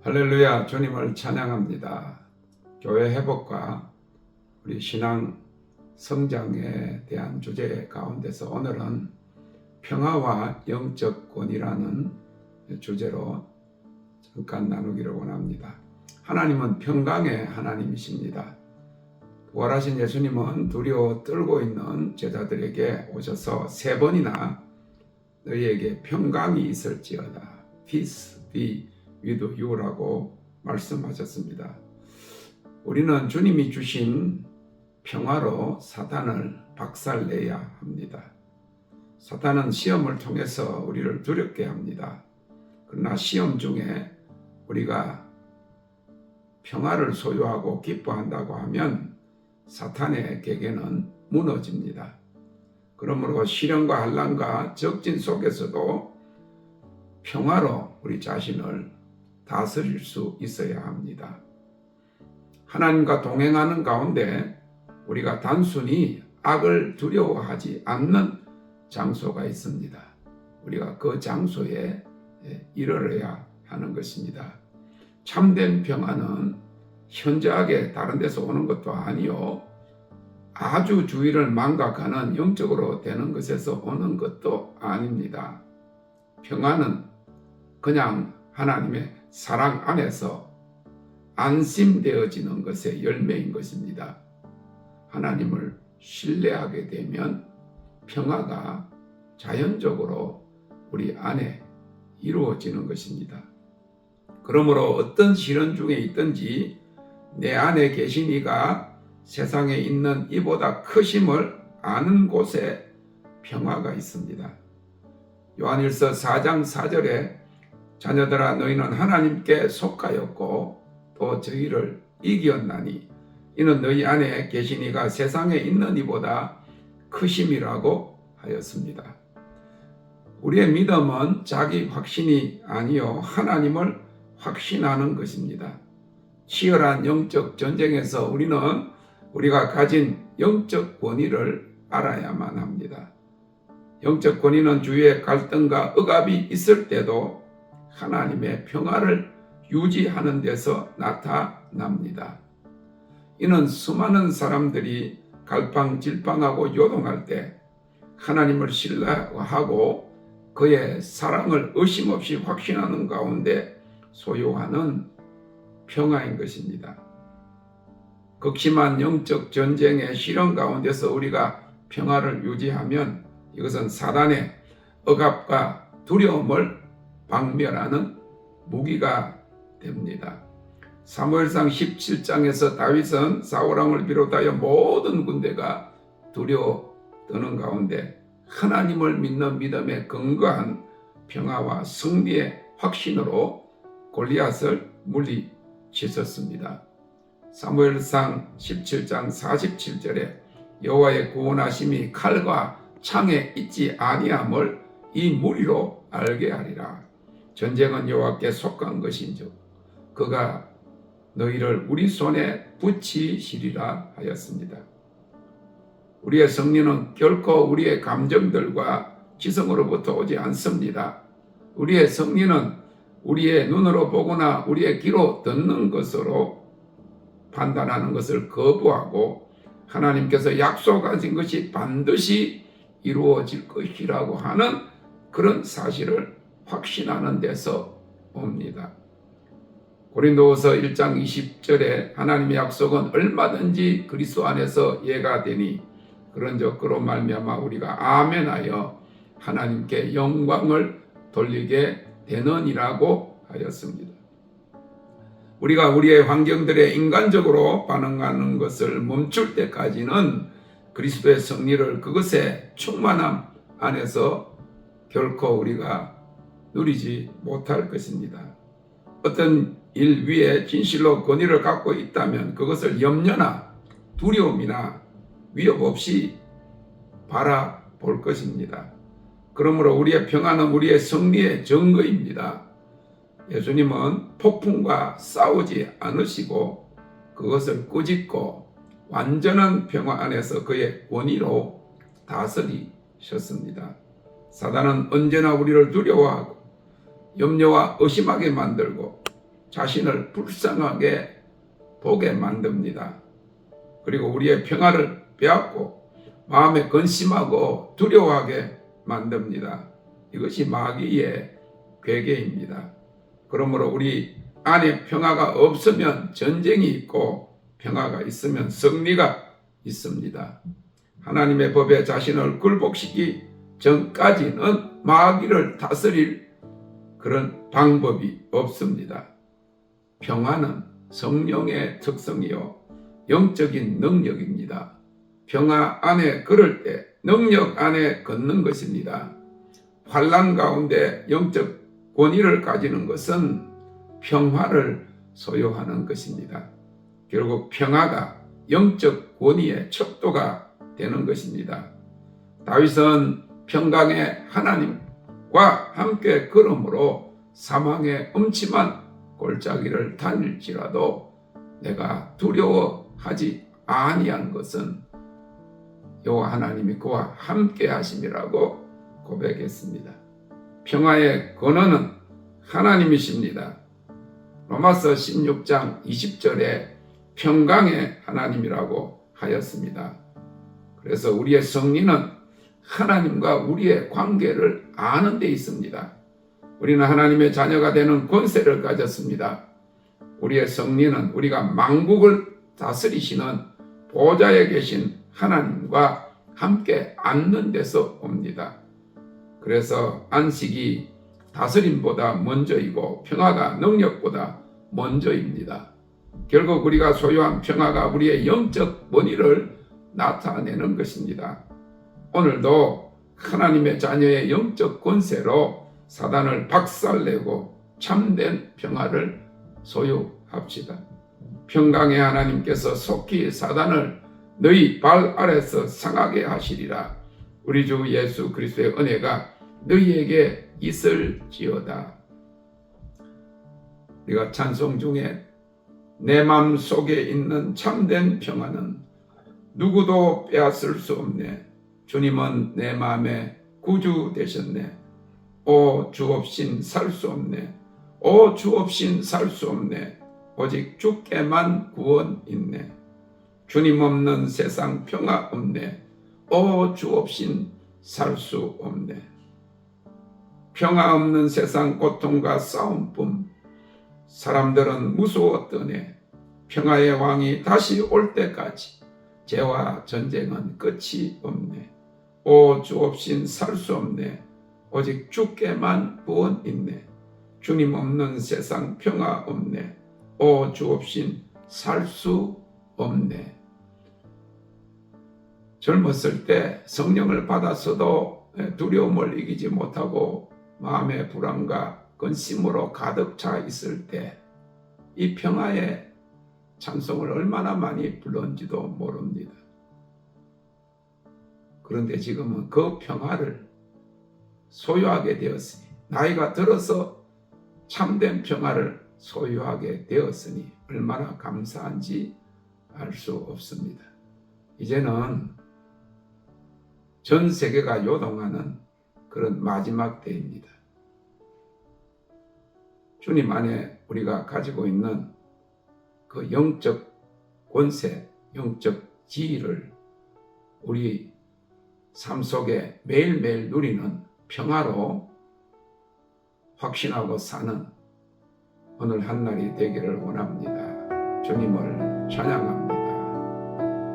할렐루야, 주님을 찬양합니다. 교회 회복과 우리 신앙 성장에 대한 주제 가운데서 오늘은 평화와 영적 권위라는 주제로 잠깐 나누기를 원합니다. 하나님은 평강의 하나님이십니다. 부활하신 예수님은 두려워 떨고 있는 제자들에게 오셔서 3번이나 너희에게 평강이 있을지어다, Peace be with you라고 말씀하셨습니다. 우리는 주님이 주신 평화로 사탄을 박살내야 합니다. 사탄은 시험을 통해서 우리를 두렵게 합니다. 그러나 시험 중에 우리가 평화를 소유하고 기뻐한다고 하면 사탄의 궤계는 무너집니다. 그러므로 시련과 환난과 적진 속에서도 평화로 우리 자신을 다스릴 수 있어야 합니다. 하나님과 동행하는 가운데 우리가 단순히 악을 두려워하지 않는 장소가 있습니다. 우리가 그 장소에 이르러야 하는 것입니다. 참된 평화는 현저하게 다른 데서 오는 것도 아니요, 아주 주위를 망각하는 영적으로 되는 것에서 오는 것도 아닙니다. 평화는 그냥 하나님의 사랑 안에서 안심되어지는 것의 열매인 것입니다. 하나님을 신뢰하게 되면 평화가 자연적으로 우리 안에 이루어지는 것입니다. 그러므로 어떤 시련 중에 있든지 내 안에 계신 이가 세상에 있는 이보다 크심을 아는 곳에 평화가 있습니다. 요한일서 4장 4절에 자녀들아 너희는 하나님께 속하였고 또 저희를 이겼나니 이는 너희 안에 계신 이가 세상에 있는 이보다 크심이라고 하였습니다. 우리의 믿음은 자기 확신이 아니요 하나님을 확신하는 것입니다. 치열한 영적 전쟁에서 우리는 우리가 가진 영적 권위를 알아야만 합니다. 영적 권위는 주위에 갈등과 억압이 있을 때도 하나님의 평화를 유지하는 데서 나타납니다. 이는 수많은 사람들이 갈팡질팡하고 요동할 때 하나님을 신뢰하고 그의 사랑을 의심 없이 확신하는 가운데 소유하는 평화인 것입니다. 극심한 영적 전쟁의 시련 가운데서 우리가 평화를 유지하면 이것은 사단의 억압과 두려움을 박멸하는 무기가 됩니다. 사무엘상 17장에서 다윗은 사울왕을 비롯하여 모든 군대가 두려워 떠는 가운데 하나님을 믿는 믿음에 근거한 평화와 승리의 확신으로 골리앗을 물리치셨습니다. 사무엘상 17장 47절에 여호와의 구원하심이 칼과 창에 있지 아니함을 이 무리로 알게 하리라. 전쟁은 여호와께 속한 것인즉 그가 너희를 우리 손에 붙이시리라 하였습니다. 우리의 승리는 결코 우리의 감정들과 지성으로부터 오지 않습니다. 우리의 승리는 우리의 눈으로 보거나 우리의 귀로 듣는 것으로 판단하는 것을 거부하고 하나님께서 약속하신 것이 반드시 이루어질 것이라고 하는 그런 사실을 확신하는 데서 옵니다. 고린도후서 1장 20절에 하나님의 약속은 얼마든지 그리스도 안에서 예가 되니 그런즉 그로 말미암아 우리가 아멘하여 하나님께 영광을 돌리게 되느니라고 하였습니다. 우리가 우리의 환경들에 인간적으로 반응하는 것을 멈출 때까지는 그리스도의 승리를 그것의 충만함 안에서 결코 우리가 누리지 못할 것입니다. 어떤 일 위에 진실로 권위를 갖고 있다면 그것을 염려나 두려움이나 위협 없이 바라볼 것입니다. 그러므로 우리의 평화는 우리의 승리의 증거입니다. 예수님은 폭풍과 싸우지 않으시고 그것을 꾸짖고 완전한 평화 안에서 그의 권위로 다스리셨습니다. 사단은 언제나 우리를 두려워하고 염려와 의심하게 만들고 자신을 불쌍하게 보게 만듭니다. 그리고 우리의 평화를 빼앗고 마음에 근심하고 두려워하게 만듭니다. 이것이 마귀의 괴계입니다. 그러므로 우리 안에 평화가 없으면 전쟁이 있고 평화가 있으면 승리가 있습니다. 하나님의 법에 자신을 굴복시키기 전까지는 마귀를 다스릴 그런 방법이 없습니다. 평화는 성령의 특성이요 영적인 능력입니다. 평화 안에 걸을 때 능력 안에 걷는 것입니다. 환난 가운데 영적 권위를 가지는 것은 평화를 소유하는 것입니다. 결국 평화가 영적 권위의 척도가 되는 것입니다. 다윗은 평강의 하나님과 함께 걸음으로 사망의 음침한 골짜기를 다닐지라도 내가 두려워하지 아니한 것은 여호와 하나님이 그와 함께 하심이라고 고백했습니다. 평화의 근원은 하나님이십니다. 로마서 16장 20절에 평강의 하나님이라고 하였습니다. 그래서 우리의 승리는 하나님과 우리의 관계를 아는 데 있습니다. 우리는 하나님의 자녀가 되는 권세를 가졌습니다. 우리의 승리는 우리가 만국을 다스리시는 보좌에 계신 하나님과 함께 앉는 데서 옵니다. 그래서 안식이 다스림보다 먼저이고 평화가 능력보다 먼저입니다. 결국 우리가 소유한 평화가 우리의 영적 본의를 나타내는 것입니다. 오늘도 하나님의 자녀의 영적 권세로 사단을 박살내고 참된 평화를 소유합시다. 평강의 하나님께서 속히 사단을 너희 발 아래서 상하게 하시리라. 우리 주 예수 그리스도의 은혜가 너희에게 있을지어다. 우리가 찬송 중에 내 마음 속에 있는 참된 평화는 누구도 빼앗을 수 없네. 주님은 내 마음에 구주 되셨네. 오 주 없인 살 수 없네. 오 주 없인 살 수 없네. 오직 주께만 구원 있네. 주님 없는 세상 평화 없네. 오 주 없인 살 수 없네. 평화 없는 세상 고통과 싸움뿐. 사람들은 무서웠더니 평화의 왕이 다시 올 때까지 죄와 전쟁은 끝이 없네. 오 주 없인 살 수 없네. 오직 주께만 구원 있네. 주님 없는 세상 평화 없네. 오 주 없인 살 수 없네. 젊었을 때 성령을 받았어도 두려움을 이기지 못하고 마음의 불안과 근심으로 가득 차 있을 때 이 평화의 찬송을 얼마나 많이 불렀는지도 모릅니다. 그런데 지금은 그 평화를 소유하게 되었으니, 나이가 들어서 참된 평화를 소유하게 되었으니 얼마나 감사한지 알 수 없습니다. 이제는 전 세계가 요동하는 그런 마지막 때입니다. 주님 안에 우리가 가지고 있는 그 영적 권세, 영적 지위를 우리 삶 속에 매일매일 누리는 평화로 확신하고 사는 오늘 한 날이 되기를 원합니다. 주님을 찬양합니다.